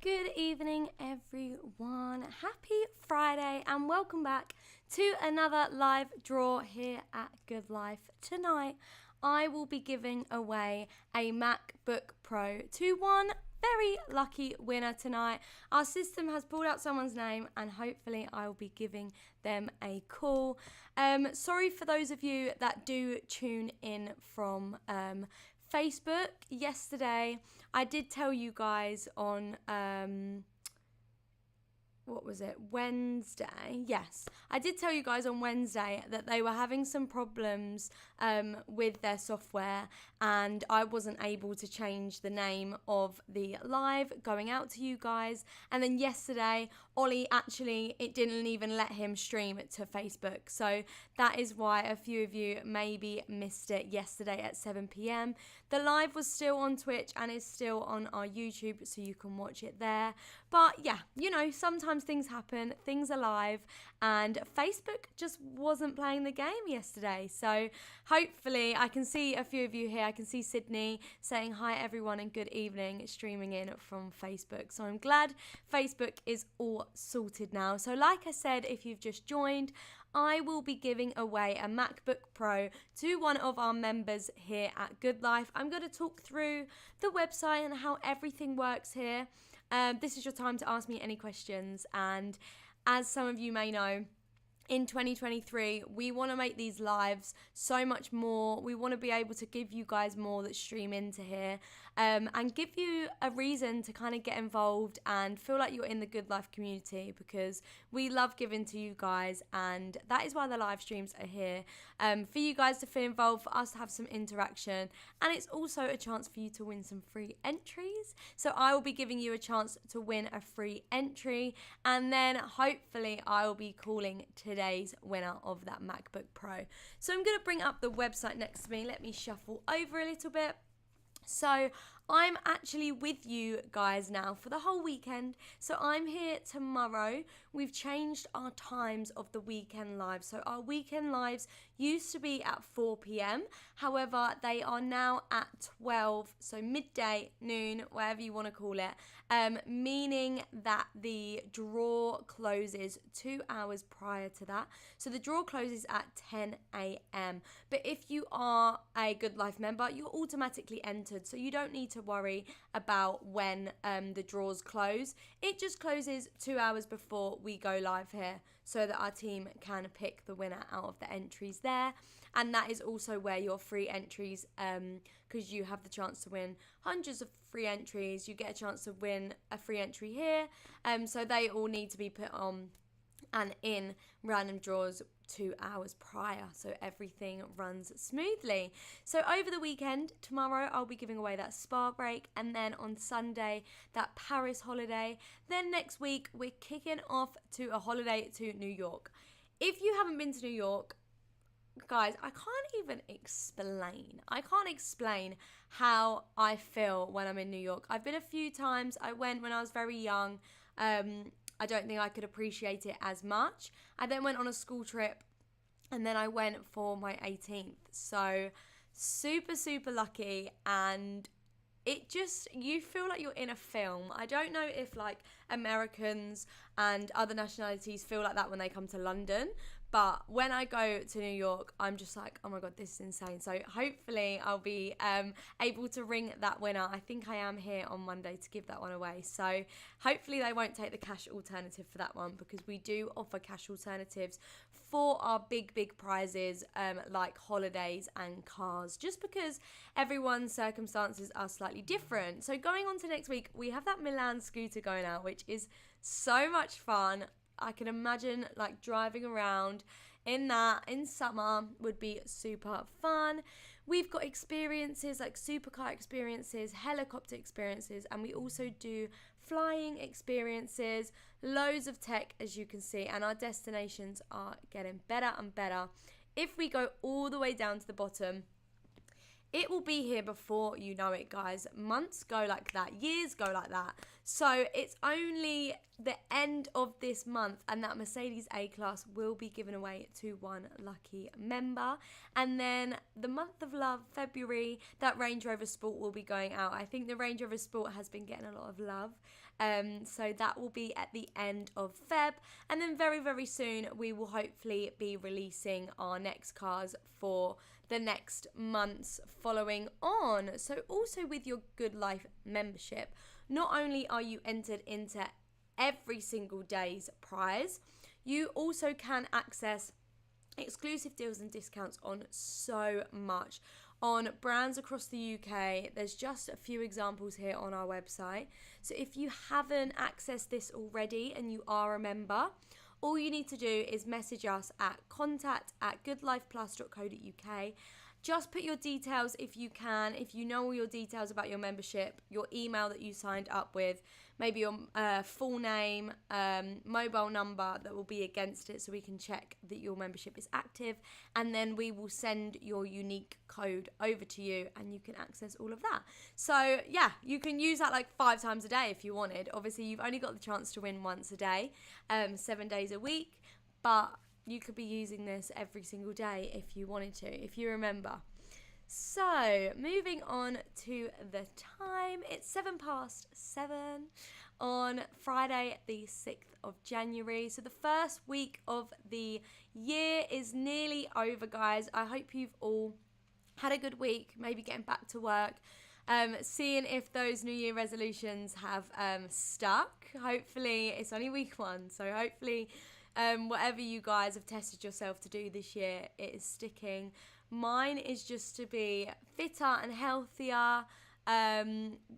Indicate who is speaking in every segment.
Speaker 1: Good evening, everyone. Happy Friday and welcome back to another live draw here at Good Life. Tonight, I will be giving away a MacBook Pro to one very lucky winner tonight. Our system has pulled out someone's name and hopefully I will be giving them a call. Sorry for those of you that do tune in from Facebook. Yesterday, I did tell you guys on Wednesday? Yes, I did tell you guys on Wednesday that they were having some problems with their software and I wasn't able to change the name of the live going out to you guys. And then yesterday, Ollie it didn't even let him stream it to Facebook. So that is why a few of you maybe missed it yesterday at 7 p.m. The live was still on Twitch and is still on our YouTube, so you can watch it there. But yeah, you know, sometimes things happen, things are live, and Facebook just wasn't playing the game yesterday. So hopefully I can see a few of you here. I can see Sydney saying hi everyone and good evening, streaming in from Facebook. So I'm glad Facebook is all sorted now. So like I said, if you've just joined, I will be giving away a MacBook Pro to one of our members here at Good Life. I'm going to talk through the website and how everything works here. This is your time to ask me any questions, and as some of you may know, in 2023, we want to make these lives so much more. We want to be able to give you guys more that stream into here and give you a reason to kind of get involved and feel like you're in the Good Life community, because we love giving to you guys, and that is why the live streams are here, for you guys to feel involved, for us to have some interaction, and it's also a chance for you to win some free entries. So I will be giving you a chance to win a free entry, and then hopefully I will be calling today's winner of that MacBook Pro. So I'm going to bring up the website next to me. Let me shuffle over a little bit. So I'm actually with you guys now for the whole weekend. So I'm here tomorrow. We've changed our times of the weekend live. So our weekend lives used to be at 4 p.m. However, they are now at 12, so midday, noon, whatever you want to call it, meaning that the draw closes 2 hours prior to that. So the draw closes at 10 a.m. But if you are a Good Life member, you're automatically entered, so you don't need to worry about when the draws close. It just closes 2 hours before we go live here, so that our team can pick the winner out of the entries there. And that is also where your free entries, because you have the chance to win hundreds of free entries. You get a chance to win a free entry here. So they all need to be put on and in random draws 2 hours prior, so everything runs smoothly. So over the weekend, tomorrow I'll be giving away that spa break, and then on Sunday that Paris holiday. Then next week we're kicking off to a holiday to New York. If you haven't been to New York, guys, I can't explain how I feel when I'm in New York. I've been a few times. I went when I was very young. I don't think I could appreciate it as much. I then went on a school trip, and then I went for my 18th. So super, super lucky, and you feel like you're in a film. I don't know if like Americans and other nationalities feel like that when they come to London, but when I go to New York, I'm just like, oh my God, this is insane. So hopefully I'll be able to ring that winner. I think I am here on Monday to give that one away. So hopefully they won't take the cash alternative for that one, because we do offer cash alternatives for our big, big prizes like holidays and cars, just because everyone's circumstances are slightly different. So going on to next week, we have that Milan scooter going out, which is so much fun. I can imagine like driving around in that in summer would be super fun. We've got experiences like supercar experiences, helicopter experiences, and we also do flying experiences, loads of tech as you can see, and our destinations are getting better and better. If we go all the way down to the bottom, it will be here before you know it, guys. Months go like that, years go like that. So it's only the end of this month and that Mercedes A-Class will be given away to one lucky member. And then the month of love, February, that Range Rover Sport will be going out. I think the Range Rover Sport has been getting a lot of love. So that will be at the end of Feb. And then very, very soon, we will hopefully be releasing our next cars for the next months following on. So also with your Good Life membership, not only are you entered into every single day's prize, you also can access exclusive deals and discounts on so much on brands across the UK. There's just a few examples here on our website. So if you haven't accessed this already and you are a member, all you need to do is message us at contact@goodlifeplus.co.uk. Just put your details if you can, if you know all your details about your membership, your email that you signed up with, maybe your full name, mobile number that will be against it so we can check that your membership is active, and then we will send your unique code over to you and you can access all of that. So yeah, you can use that like 5 times a day if you wanted. Obviously you've only got the chance to win once a day, 7 days a week, but you could be using this every single day if you wanted to, if you remember. So, moving on to the time, it's 7:07 on Friday, the 6th of January. So the first week of the year is nearly over, guys. I hope you've all had a good week, maybe getting back to work, seeing if those New Year resolutions have stuck. Hopefully, it's only week 1, so hopefully whatever you guys have tested yourself to do this year, it is sticking. Mine is just to be fitter and healthier,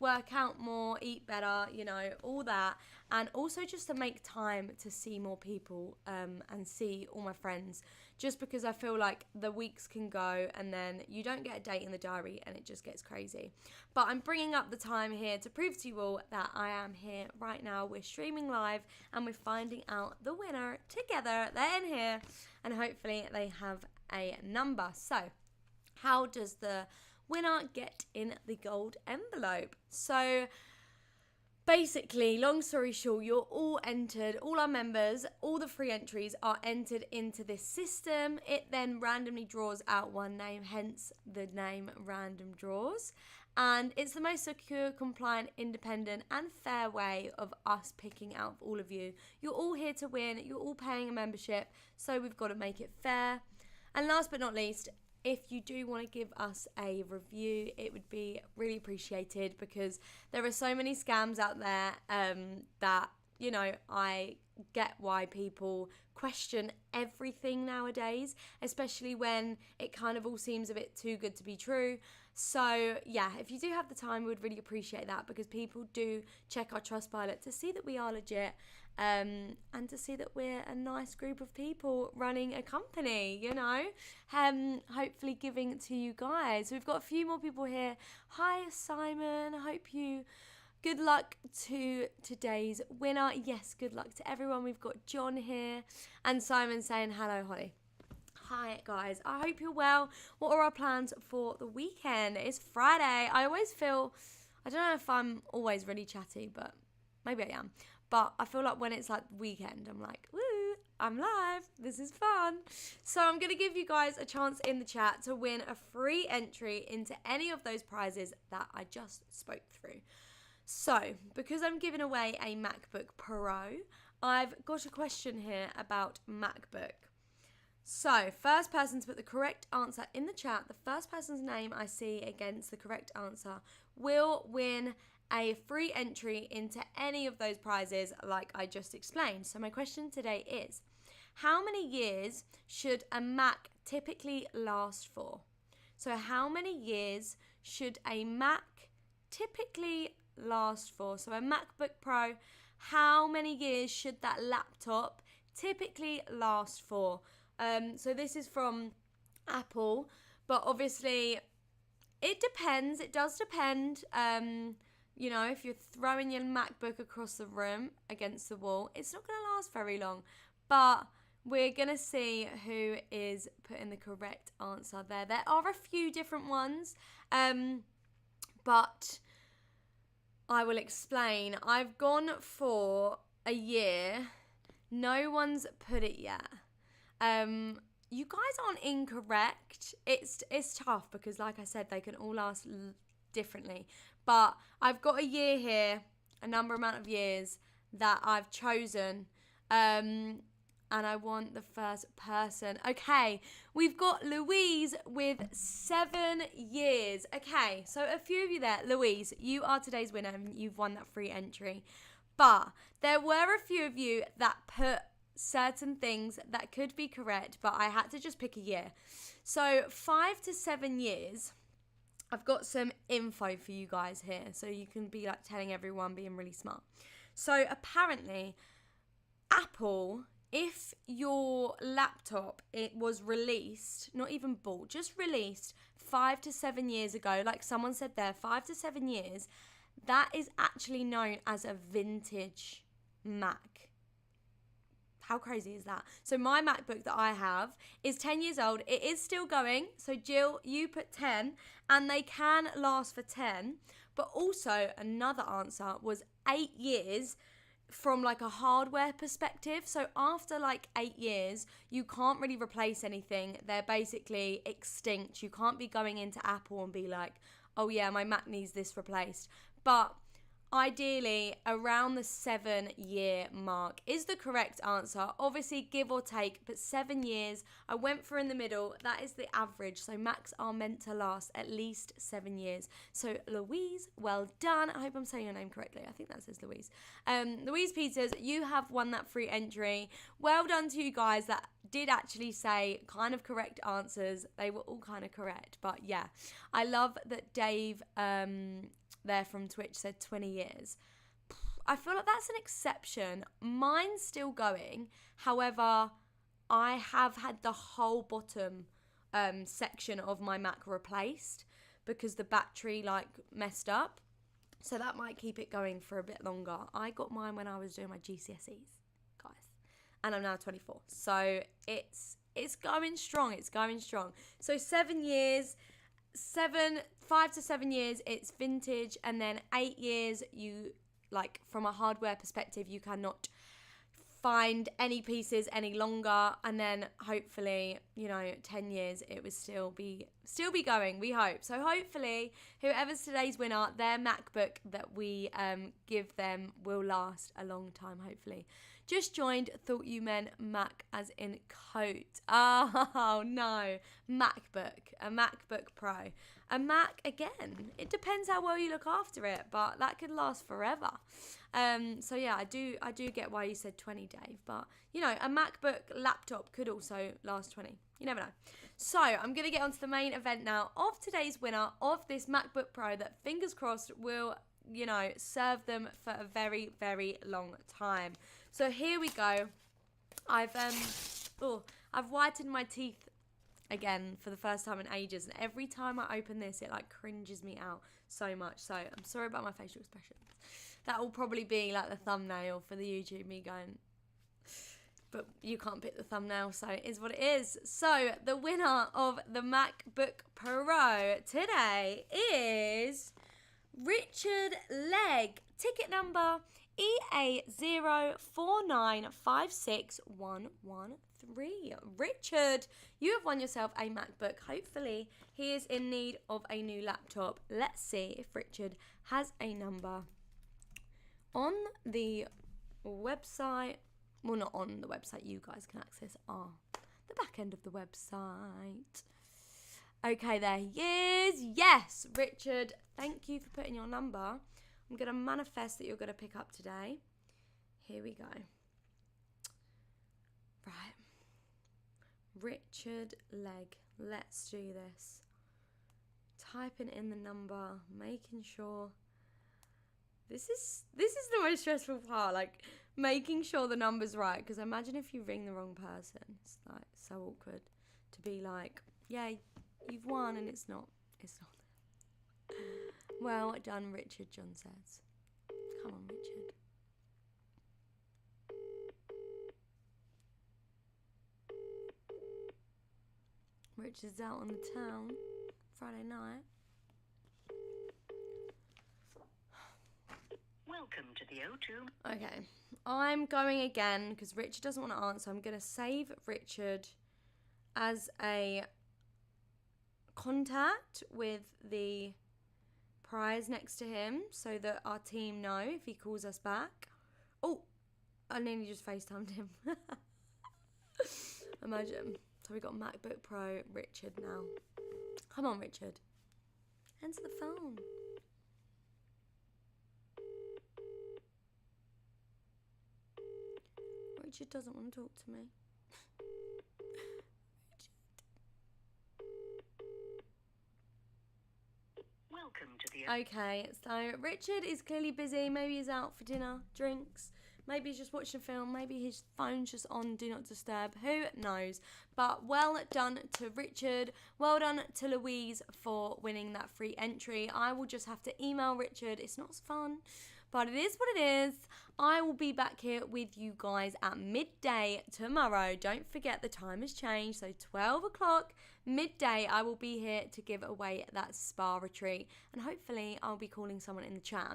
Speaker 1: work out more, eat better, you know, all that. And also just to make time to see more people and see all my friends. Just because I feel like the weeks can go and then you don't get a date in the diary and it just gets crazy. But I'm bringing up the time here to prove to you all that I am here right now. We're streaming live and we're finding out the winner together. They're in here and hopefully they have a number. So how does the winner get in the gold envelope? So basically, long story short, you're all entered, all our members, all the free entries are entered into this system. It then randomly draws out one name, hence the name Random Draws. And it's the most secure, compliant, independent and fair way of us picking out all of you. You're all here to win, you're all paying a membership, so we've got to make it fair. And last but not least, if you do want to give us a review, it would be really appreciated because there are so many scams out there that, you know, I get why people question everything nowadays, especially when it kind of all seems a bit too good to be true. So yeah, if you do have the time, we would really appreciate that because people do check our Trustpilot to see that we are legit. And to see that we're a nice group of people running a company, you know, hopefully giving to you guys. We've got a few more people here. Hi, Simon. I hope you... Good luck to today's winner. Yes, good luck to everyone. We've got John here and Simon saying hello, Holly. Hi, guys. I hope you're well. What are our plans for the weekend? It's Friday. I always feel... I don't know if I'm always really chatty, but maybe I am. But I feel like when it's like weekend, I'm like, woo, I'm live. This is fun. So I'm going to give you guys a chance in the chat to win a free entry into any of those prizes that I just spoke through. So because I'm giving away a MacBook Pro, I've got a question here about MacBook. So first person to put the correct answer in the chat, the first person's name I see against the correct answer will win a free entry into any of those prizes like I just explained. So my question today is, how many years should a Mac typically last for? So how many years should a Mac typically last for? So a MacBook Pro, how many years should that laptop typically last for? So this is from Apple, but obviously it depends. It does depend. You know, if you're throwing your MacBook across the room against the wall, it's not going to last very long. But we're going to see who is putting the correct answer there. There are a few different ones, but I will explain. I've gone for a year. No one's put it yet. You guys aren't incorrect. It's tough because, like I said, they can all last differently. But I've got a year here. amount of years that I've chosen. And I want the first person. Okay, we've got Louise with 7 years. Okay, so a few of you there. Louise, you are today's winner and you've won that free entry. But there were a few of you that put certain things that could be correct, but I had to just pick a year. So 5 to 7 years, I've got some info for you guys here. So you can be like telling everyone, being really smart. So apparently, Apple, if your laptop, it was released, not even bought, just released 5 to 7 years ago, like someone said there, 5 to 7 years, that is actually known as a vintage Mac. How crazy is that? So my MacBook that I have is 10 years old. It is still going. So Jill, you put 10 and they can last for 10. But also another answer was 8 years from like a hardware perspective. So after like 8 years, you can't really replace anything. They're basically extinct. You can't be going into Apple and be like, oh yeah, my Mac needs this replaced. But ideally, around the 7-year mark is the correct answer. Obviously, give or take, but 7 years. I went for in the middle. That is the average. So Macs are meant to last at least 7 years. So Louise, well done. I hope I'm saying your name correctly. I think that says Louise. Louise Peters, you have won that free entry. Well done to you guys that did actually say kind of correct answers. They were all kind of correct. But yeah, I love that Dave there from Twitch said 20 years. I feel like that's an exception. Mine's still going. However, I have had the whole bottom section of my Mac replaced because the battery like messed up. So that might keep it going for a bit longer. I got mine when I was doing my GCSEs, guys. And I'm now 24. So it's going strong. It's going strong. So 7 years, 5 to 7 years, it's vintage, and then 8 years, you like from a hardware perspective, you cannot find any pieces any longer, and then hopefully 10 years it would still be going, we hope. So hopefully whoever's today's winner, their MacBook that we give them will last a long time, hopefully. Just joined, thought you meant Mac as in coat. Oh no, MacBook, a MacBook Pro. A Mac, again, it depends how well you look after it, but that could last forever. So yeah, I do get why you said 20, Dave, but a MacBook laptop could also last 20. You never know. So I'm going to get onto the main event now of today's winner of this MacBook Pro that, fingers crossed, will serve them for a very, very long time. So here we go. I've whitened my teeth again for the first time in ages, and every time I open this, it like cringes me out so much. So I'm sorry about my facial expressions. That will probably be like the thumbnail for the YouTube, me going, but you can't pick the thumbnail, so it is what it is. So the winner of the MacBook Pro today is Richard Legg, ticket number EA049561113. Richard, you have won yourself a MacBook. Hopefully he is in need of a new laptop. Let's see if Richard has a number on the website. Well, not on the website, you guys can access the back end of the website. Okay, there he is. Yes, Richard, thank you for putting your number. I'm going to manifest that you're going to pick up today. Here we go. Right. Richard Legg. Let's do this. Typing in the number, making sure. This is the most stressful part, like making sure the number's right, because imagine if you ring the wrong person. It's like so awkward to be like, yeah, you've won, and it's not. Well done, Richard, John says. Come on, Richard. Richard's out on the town Friday night.
Speaker 2: Welcome to the O2.
Speaker 1: Okay, I'm going again because Richard doesn't want to answer. I'm going to save Richard as a contact with the prize next to him so that our team know if he calls us back. Oh, I nearly just FaceTimed him. Imagine. So we got MacBook Pro Richard now. Come on, Richard. Answer the phone. Richard doesn't want to talk to me.
Speaker 2: Welcome to the
Speaker 1: Okay, so Richard is clearly busy. Maybe he's out for dinner, drinks. Maybe he's just watching a film. Maybe his phone's just on Do Not Disturb. Who knows? But well done to Richard. Well done to Louise for winning that free entry. I will just have to email Richard. It's not fun, but it is what it is. I will be back here with you guys at midday tomorrow. Don't forget the time has changed. So 12 o'clock, midday, I will be here to give away that spa retreat. And hopefully I'll be calling someone in the chat.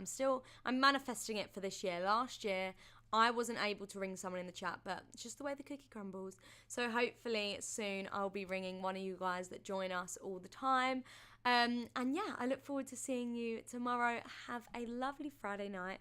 Speaker 1: I'm manifesting it for this year. Last year, I wasn't able to ring someone in the chat, but it's just the way the cookie crumbles. So hopefully soon I'll be ringing one of you guys that join us all the time. And yeah, I look forward to seeing you tomorrow. Have a lovely Friday night.